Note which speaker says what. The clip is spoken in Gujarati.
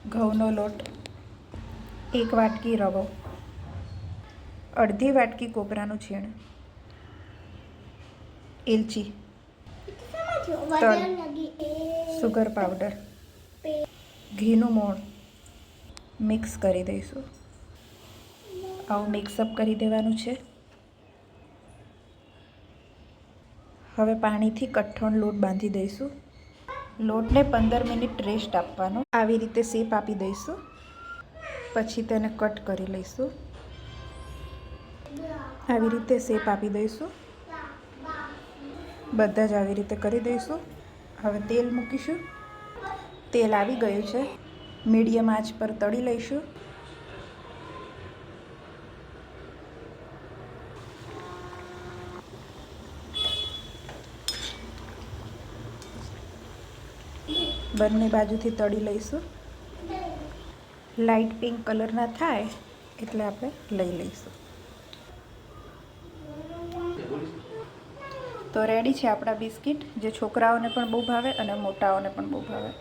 Speaker 1: ઘઉંનો લોટ, 1 વાટકી રવો, અડધી વાટકી કોપરાનું છીણ, એલચી, તલ, સુગર પાવડર, ઘીનું મોણ મિક્સ કરી દઈશું. આવું મિક્સઅપ કરી દેવાનું છે. હવે પાણીથી કઠણ લોટ બાંધી દઈશું. લોટને 15 મિનિટ રેસ્ટ આપવાનો. આવી રીતે શેપ આપી દઈશું. પછી તેને કટ કરી લઈશું. આવી રીતે શેપ આપી દઈશું. બધા જ આવી રીતે કરી દઈશું. હવે તેલ મૂકીશું. તેલ આવી ગયું છે. મીડિયમ આંચ પર તળી લઈશું. બંને બાજુથી તળી લઈશું. લાઇટ પિંક કલરના થાય એટલે આપણે લઈ લઈશું. તો રેડી છે આપણા બિસ્કિટ, જે છોકરાઓને પણ બહુ ભાવે અને મોટાઓને પણ બહુ ભાવે.